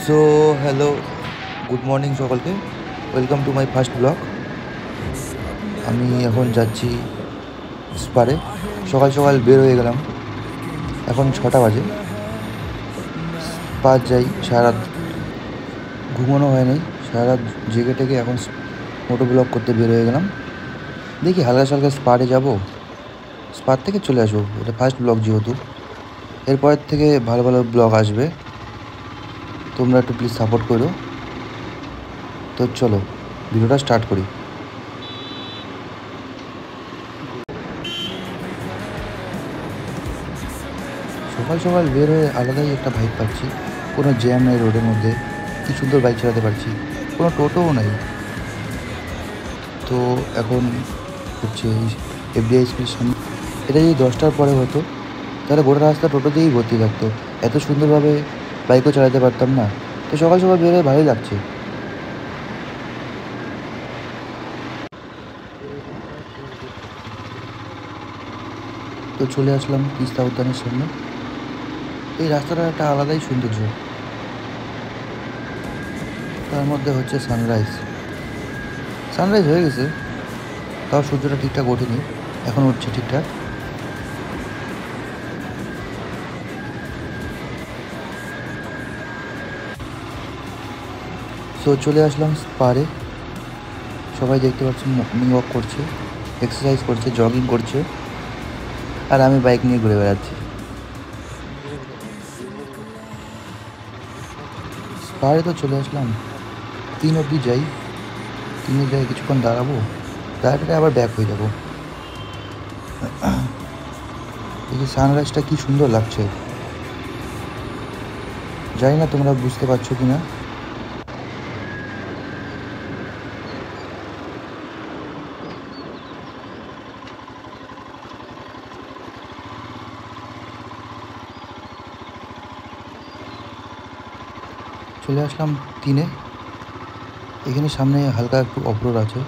So hello, good morning সকলকে। Welcome to my first blog. আমি এখন যাচ্ছি স্পারে। সকাল সকাল বের হয়ে গেলাম। এখন 6টা বাজে। স্পা যাই। সারা রাত ঘুমানো হয় নাই, সারা রাত জেগে টেগে এখন মোটো ব্লগ করতে বের হয়ে গেলাম। দেখি হালকা সালকা স্পারে যাব, স্পার থেকে চলে আসবো। এটা ফার্স্ট ব্লগ যেহেতু, এরপরের থেকে ভালো ভালো ব্লগ আসবে। তোমরা একটু প্লিজ সাপোর্ট করো। তো চলো ভিডিওটা স্টার্ট করি। সকাল সকাল বের হয়ে আলাদাই একটা ভাইব পাচ্ছি। কোনো জ্যাম নেই রোডের মধ্যে, কি সুন্দর বাইক চালাতে পারছি, কোনো টোটোও নাই। তো এখন হচ্ছে এফডিআই স্কুলের সামনে। এটা যদি 10টার পরে হতো তাহলে গোটা রাস্তা টোটো দিয়েই ভর্তি থাকতো। এত সুন্দরভাবে বাইকও চালাতে পারতাম না। তো সকাল সকাল বের হয়ে ভালোই লাগছে। তো চলে আসলাম তিস্তা উদ্যানের সামনে। এই রাস্তাটার একটা আলাদাই সৌন্দর্য। তার মধ্যে হচ্ছে সানরাইজ। সানরাইজ হয়ে গেছে, তাও সূর্যটা ঠিকঠাক ওঠেনি, এখন উঠছে ঠিকঠাক। সো চলে আসলাম পারে। সবাই দেখতে পাচ্ছেন মর্নিং ওয়াক করছে, এক্সারসাইজ করছে, জগিং করছে, আর আমি বাইক নিয়ে ঘুরে বেড়াচ্ছি। পাহাড়ে তো চলে আসলাম, 3 অবধি যাই। 3-এ যাই, কিছুক্ষণ দাঁড়াবো, দাঁড়াতে আবার ব্যাক হয়ে যাব। এই যে সানরাইজটা কি সুন্দর লাগছে, জানি না তোমরা বুঝতে পারছো কি না। চলে আসলাম 3-এ। এখানে সামনে হালকা একটু অফরোড আছে,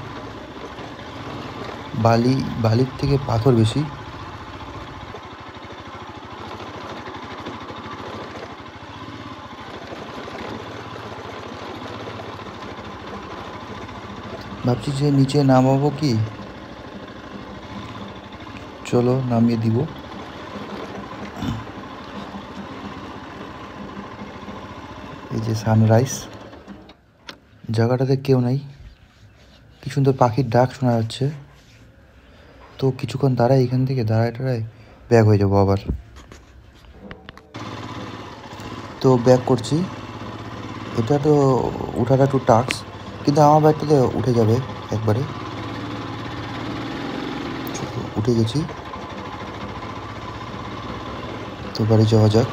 বালির থেকে পাথর বেশি। ভাবছি যে নিচে নামাবো কি, চলো নামিয়ে দিব। এই যে সানরাইজ, জায়গাটাতে কেউ নাই, কি সুন্দর পাখির ডাক শোনা যাচ্ছে। তো কিছুক্ষণ দাঁড়াই, এখান থেকে দাঁড়ায় টাড়ায় ব্যাক হয়ে যাবো আবার। তো ব্যাক করছি। এটা তো উঠাটা একটু টাস্ক, কিন্তু আমার বাইকটাতে উঠে যাবে একবারে। উঠে গেছি, তো বাড়ি যাওয়া যাক।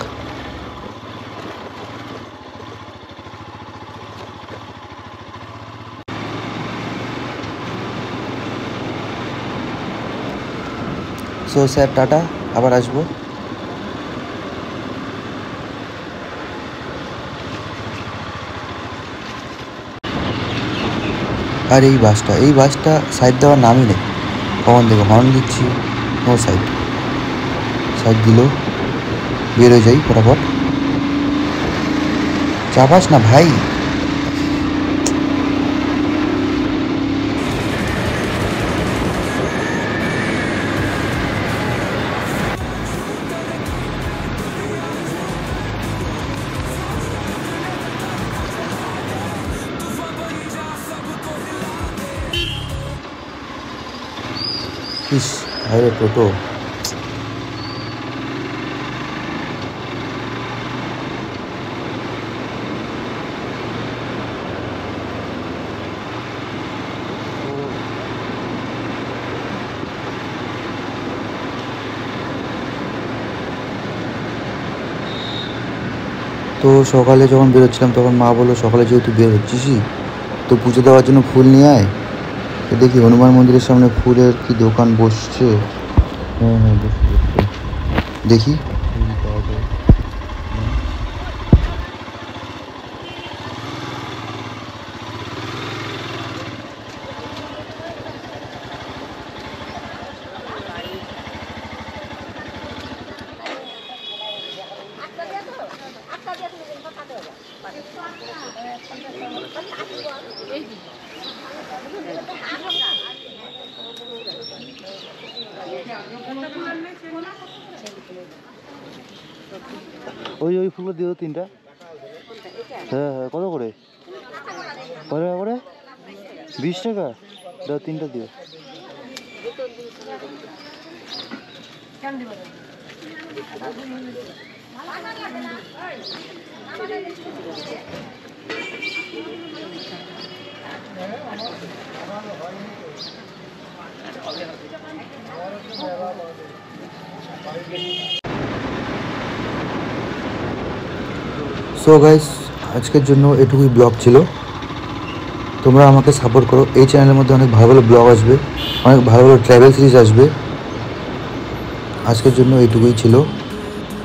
সো স্যার টাটা, আবার আসবো। আর এই বাসটা সাইড দেওয়ার নামই নেই। কখন দেখো হর্ন দিচ্ছি, নো সাইড। সাইড দিল, বের হয়ে যাই ফটাফট। চাপাস না ভাই। ইস, আরে টোটো। তো সকালে যখন বেরোচ্ছিলাম তখন মা বললো সকালে যেহেতু বের হচ্ছিসই তো পুজো দেওয়ার জন্য ফুল নিয়ে আয়। তো দেখি হনুমান মন্দিরের সামনে ফুলের কি দোকান বসছে। হ্যাঁ হ্যাঁ, বসছে বসছে। দেখি ফুল পাওয়া যায়। ওই ওই ফুলগুলো দিও 3টা। হ্যাঁ হ্যাঁ, কত করে? কত টাকা করে? 20 টাকা দাও, 3টা দিও। সো গাইস, আজকের জন্য এটুকুই ব্লগ ছিল। তোমরা আমাকে সাপোর্ট করো। এই চ্যানেলের মধ্যে অনেক ভালো ভালো ব্লগ আসবে, অনেক ভালো ভালো ট্র্যাভেল সিরিজ আসবে। আজকের জন্য এটুকুই ছিল।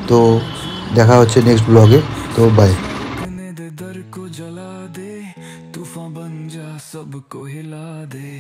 তো দেখা হচ্ছে নেক্সট ব্লগে। তো বাই। दर को जला दे, तूफान बन जा सबको हिला दे।